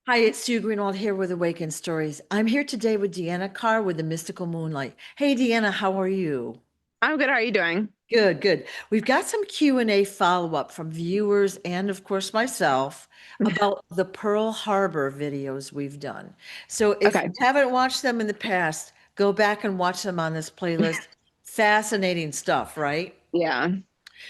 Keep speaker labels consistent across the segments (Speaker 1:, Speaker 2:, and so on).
Speaker 1: Hi, it's Sue Greenwald here with Awakened Stories. I'm here today with Deanna Carr with the Mystical Moonlight. Hey, Deanna, how are you?
Speaker 2: I'm good. How are you doing?
Speaker 1: Good, good. We've got some Q&A follow-up from viewers and, of course, myself about the Pearl Harbor videos we've done. So if you
Speaker 2: Okay.
Speaker 1: haven't watched them in the past, go back and watch them on this playlist. Fascinating stuff, right?
Speaker 2: Yeah.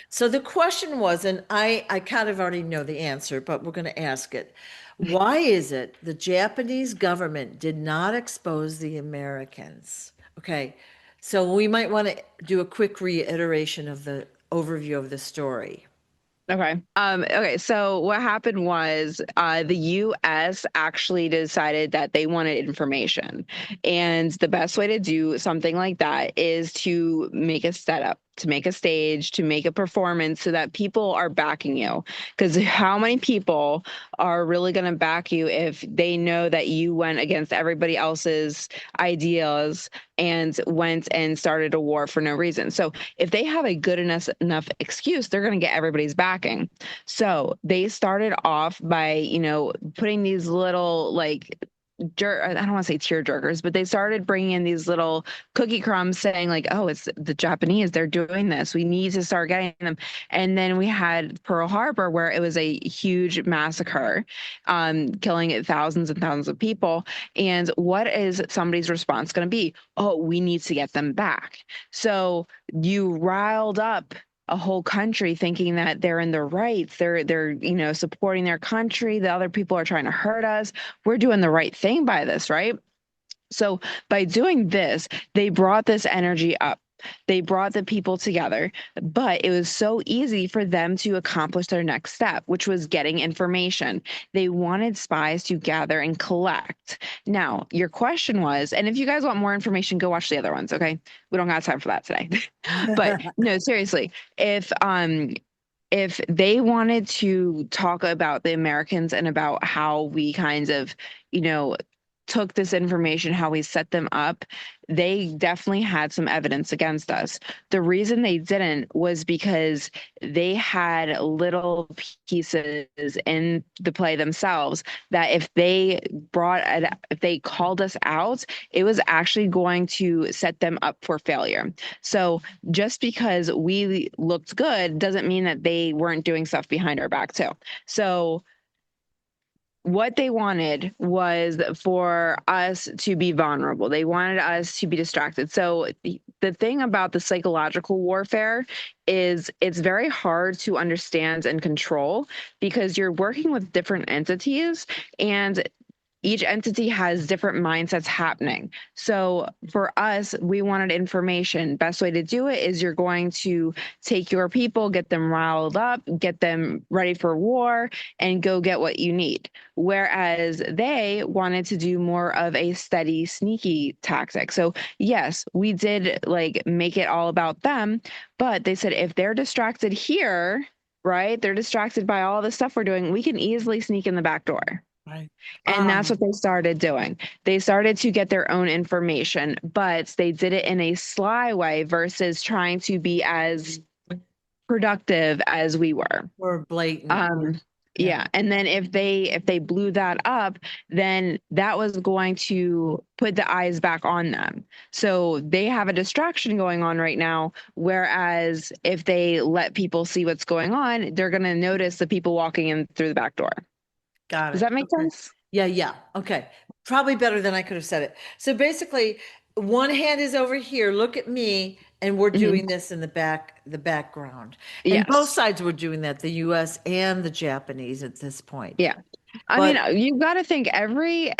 Speaker 1: So the question was, and I kind of already know the answer, but we're going to ask it. Why is it the Japanese government did not expose the Americans? Okay, so we might want to do a quick reiteration of the overview of the story.
Speaker 2: Okay. Okay. So what happened was the US actually decided that they wanted information. And the best way to do something like that is to make a setup, to make a stage, to make a performance so that people are backing you. Because how many people are really going to back you if they know that you went against everybody else's ideas and went and started a war for no reason? So if they have a good enough excuse, they're going to get everybody's backing. So they started off by, putting these little I don't want to say tear jerkers, but they started bringing in these little cookie crumbs saying like, oh, it's the Japanese, they're doing this. We need to start getting them. And then we had Pearl Harbor where it was a huge massacre, killing thousands and thousands of people. And what is somebody's response going to be? Oh, we need to get them back. So you riled up a whole country thinking that they're in their rights. They're supporting their country. The other people are trying to hurt us. We're doing the right thing by this, right? So by doing this, they brought this energy up. They brought the people together, but it was so easy for them to accomplish their next step, which was getting information. They wanted spies to gather and collect. Now, your question was, and if you guys want more information, go watch the other ones, okay? We don't got time for that today. But no, seriously, if they wanted to talk about the Americans and about how we kind of, you know, took this information, how we set them up, they definitely had some evidence against us. The reason they didn't was because they had little pieces in the play themselves that if they called us out, it was actually going to set them up for failure. So just because we looked good doesn't mean that they weren't doing stuff behind our back too. So what they wanted was for us to be vulnerable. They wanted us to be distracted. So the thing about the psychological warfare is it's very hard to understand and control because you're working with different entities and each entity has different mindsets happening. So for us, we wanted information. Best way to do it is you're going to take your people, get them riled up, get them ready for war, and go get what you need. Whereas they wanted to do more of a steady, sneaky tactic. So yes, we did like make it all about them, but they said if they're distracted here, right? They're distracted by all the stuff we're doing, we can easily sneak in the back door.
Speaker 1: Right.
Speaker 2: And that's what they started doing. They started to get their own information, but they did it in a sly way versus trying to be as productive as we were.
Speaker 1: Or blatant.
Speaker 2: Um,
Speaker 1: Yeah.
Speaker 2: yeah, and then if they blew that up, then that was going to put the eyes back on them. So they have a distraction going on right now, whereas if they let people see what's going on, they're going to notice the people walking in through the back door.
Speaker 1: Got
Speaker 2: Does
Speaker 1: it.
Speaker 2: that make
Speaker 1: Okay.
Speaker 2: sense?
Speaker 1: Yeah, yeah. Okay. Probably better than I could have said it. So basically, one hand is over here. Look at me, and we're
Speaker 2: Mhm.
Speaker 1: doing this in the background. And both
Speaker 2: Yes.
Speaker 1: sides were doing that, the US and the Japanese at this point.
Speaker 2: Yeah. I mean,
Speaker 1: But
Speaker 2: you've got to think every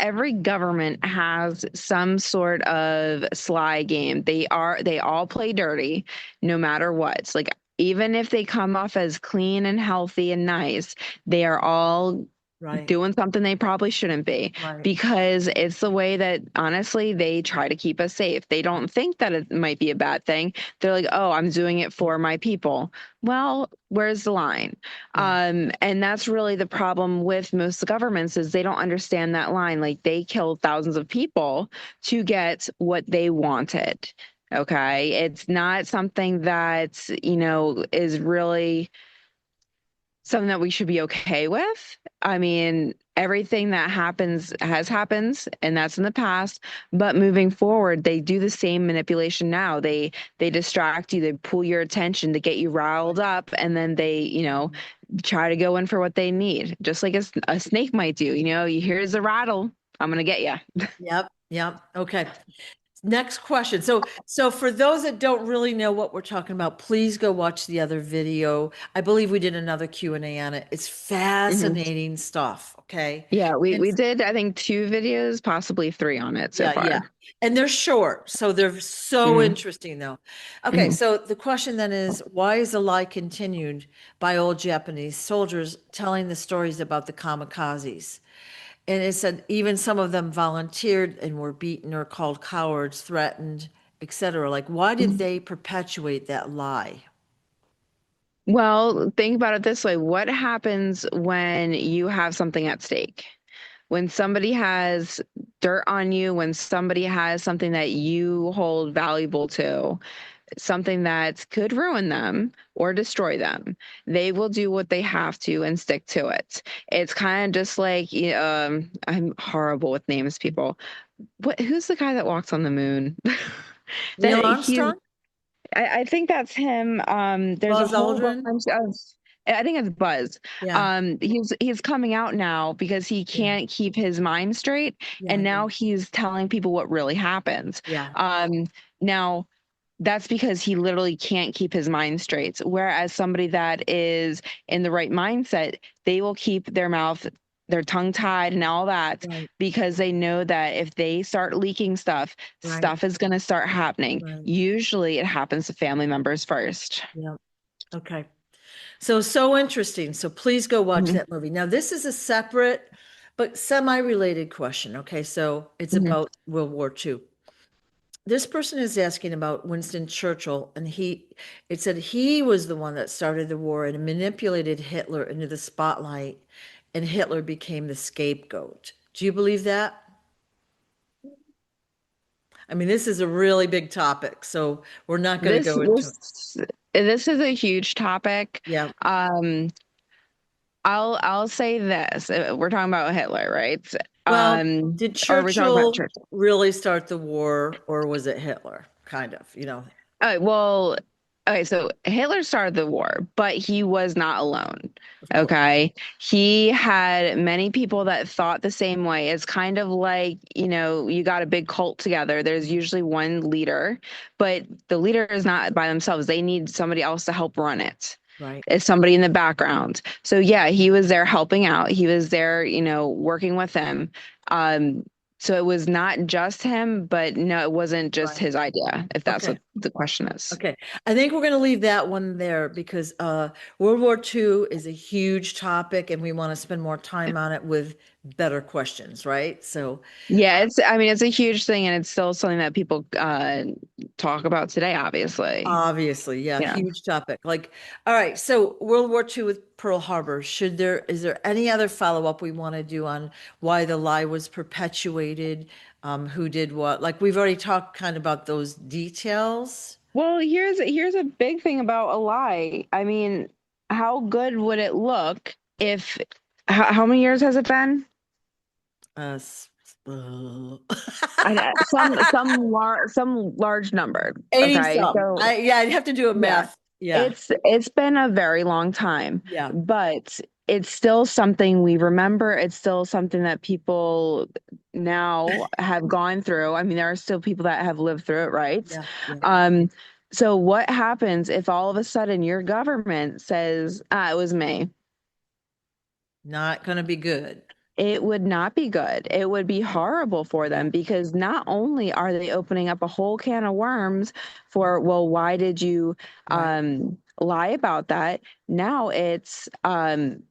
Speaker 2: government has some sort of sly game. They all play dirty no matter what. Like even if they come off as clean and healthy and nice, they are all
Speaker 1: right,
Speaker 2: doing something they probably shouldn't be
Speaker 1: right.
Speaker 2: because it's the way that honestly they try to keep us safe. They don't think that it might be a bad thing. They're like, "Oh, I'm doing it for my people." Well, where's the line?
Speaker 1: Yeah.
Speaker 2: And that's really the problem with most governments is they don't understand that line. Like they killed thousands of people to get what they wanted. Okay. It's not something that, is really something that we should be okay with. I mean, everything that happens has happened and that's in the past, but moving forward, they do the same manipulation now. They distract you, they pull your attention to get you riled up and then they, try to go in for what they need. Just like a snake might do, you hear the rattle, I'm going to get you.
Speaker 1: Yep, yep. Okay. Next question. So for those that don't really know what we're talking about, please go watch the other video. I believe we did another Q&A on it. It's
Speaker 2: Mhm.
Speaker 1: fascinating stuff, okay?
Speaker 2: Yeah, we
Speaker 1: And
Speaker 2: we did I think 2 videos, possibly 3 on it so
Speaker 1: yeah, yeah.
Speaker 2: far.
Speaker 1: And they're short, so they're so
Speaker 2: Hmm.
Speaker 1: interesting though. Okay,
Speaker 2: Hmm.
Speaker 1: so the question then is, why is the lie continued by old Japanese soldiers telling the stories about the kamikazes? And it said even some of them volunteered and were beaten or called cowards, threatened, etc. Like, why did they perpetuate that lie?
Speaker 2: Well, think about it this way. What happens when you have something at stake? When somebody has dirt on you, when somebody has something that you hold valuable to, something that could ruin them or destroy them, they will do what they have to and stick to it. It's kind of just like, I'm horrible with names, people. Who's the guy that walks on the moon?
Speaker 1: Neil
Speaker 2: That he's
Speaker 1: Armstrong?
Speaker 2: I think that's him. There's a
Speaker 1: Buzz
Speaker 2: whole
Speaker 1: Aldrin?
Speaker 2: bunch of, I think it's Buzz.
Speaker 1: Yeah,
Speaker 2: He's coming out now because he
Speaker 1: yeah,
Speaker 2: can't keep his mind straight,
Speaker 1: yeah,
Speaker 2: and
Speaker 1: yeah,
Speaker 2: now he's telling people what really happened.
Speaker 1: yeah.
Speaker 2: Now that's because he literally can't keep his mind straight. Whereas somebody that is in the right mindset, they will keep their mouth, their tongue tied and all that
Speaker 1: Right,
Speaker 2: because they know that if they start leaking stuff,
Speaker 1: right,
Speaker 2: stuff is going to start happening.
Speaker 1: right.
Speaker 2: Usually it happens to family members first.
Speaker 1: Yeah. Okay. So interesting. So please go watch
Speaker 2: Mhm,
Speaker 1: that movie. Now, this is a separate but semi-related question. Okay, so it's
Speaker 2: mhm.
Speaker 1: about World War II. This person is asking about Winston Churchill, and it said he was the one that started the war and manipulated Hitler into the spotlight, and Hitler became the scapegoat. Do you believe that? I mean, this is a really big topic, so we're not going to
Speaker 2: This
Speaker 1: go into it.
Speaker 2: this this is a huge topic.
Speaker 1: Yeah.
Speaker 2: Um, I'll say this. We're talking about Hitler, right?
Speaker 1: Well, did
Speaker 2: Or are we talking about
Speaker 1: Churchill
Speaker 2: Churchill?
Speaker 1: really start the war, or was it Hitler? Kind of,
Speaker 2: Well, okay, so Hitler started the war, but he was not alone.
Speaker 1: of course.
Speaker 2: Okay. He had many people that thought the same way. It's kind of like, you got a big cult together. There's usually one leader, but the leader is not by themselves. They need somebody else to help run it.
Speaker 1: Right.
Speaker 2: It's somebody in the background. So yeah, he was there helping out. He was there, working with them. Um, so it was not just him, but no, it wasn't just
Speaker 1: Right.
Speaker 2: his idea, if that's
Speaker 1: Okay.
Speaker 2: what the question is.
Speaker 1: Okay. I think we're going to leave that one there because World War II is a huge topic and we want to spend more time on it with better questions, right? So
Speaker 2: Yeah, I mean, it's a huge thing and it's still something that people talk about today, obviously.
Speaker 1: obviously, yeah,
Speaker 2: Yeah.
Speaker 1: huge topic. Like, all right, so World War II with Pearl Harbor. Is there any other follow-up we want to do on why the lie was perpetuated, who did what? Like we've already talked kind of about those details.
Speaker 2: Well, here's a big thing about a lie. I mean, how good would it look if how many years has it been?
Speaker 1: Uh, s- uh,
Speaker 2: Some large number.
Speaker 1: 80
Speaker 2: Okay,
Speaker 1: some.
Speaker 2: so
Speaker 1: Yeah, I'd have to do a
Speaker 2: yeah,
Speaker 1: math. Yeah,
Speaker 2: it's been a very long time,
Speaker 1: yeah,
Speaker 2: but it's still something we remember. It's still something that people now have gone through. I mean, there are still people that have lived through it, right?
Speaker 1: yeah, yeah.
Speaker 2: Um, so what happens if all of a sudden your government says, it was me?
Speaker 1: Not gonna be good.
Speaker 2: It would not be good. It would be horrible for
Speaker 1: Yeah,
Speaker 2: them because not only are they opening up a whole can of worms for, well, why did you
Speaker 1: right,
Speaker 2: lie about that? Now it's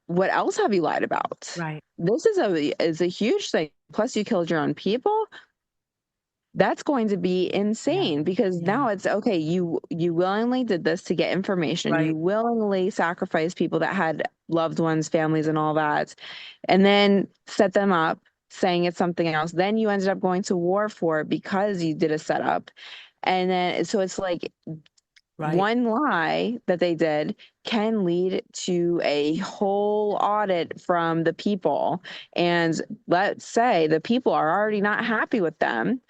Speaker 2: what else have you lied about?
Speaker 1: right.
Speaker 2: This is a huge thing. Plus, you killed your own people. That's going to be
Speaker 1: Yeah,
Speaker 2: insane because
Speaker 1: yeah,
Speaker 2: now it's okay, you willingly did this to get information. You
Speaker 1: right,
Speaker 2: willingly sacrificed people that had loved ones, families, and all that, and then set them up saying it's something else. Then you ended up going to war for it because you did a setup. And then so it's like
Speaker 1: Right.
Speaker 2: one lie that they did can lead to a whole audit from the people. And let's say the people are already not happy with them.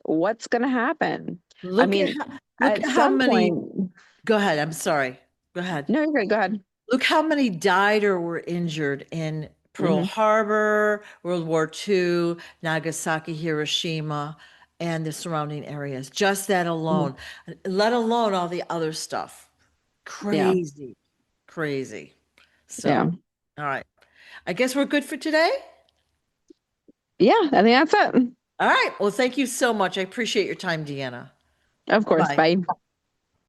Speaker 2: What's going to happen? I
Speaker 1: Look at
Speaker 2: mean,
Speaker 1: how, look
Speaker 2: at
Speaker 1: at how
Speaker 2: some
Speaker 1: many,
Speaker 2: point,
Speaker 1: go ahead. I'm sorry. Go ahead.
Speaker 2: no, you're good. Go ahead.
Speaker 1: Look how many died or were injured in Pearl
Speaker 2: Hmm.
Speaker 1: Harbor, World War II, Nagasaki, Hiroshima, and the surrounding areas. Just that
Speaker 2: Hmm.
Speaker 1: alone, let alone all the other stuff.
Speaker 2: Yeah.
Speaker 1: Crazy, crazy. So,
Speaker 2: Yeah.
Speaker 1: all right. I guess we're good for today.
Speaker 2: Yeah. I think that's it.
Speaker 1: All right. Well, thank you so much. I appreciate your time, Deanna.
Speaker 2: Of course.
Speaker 1: Bye-bye.
Speaker 2: Bye.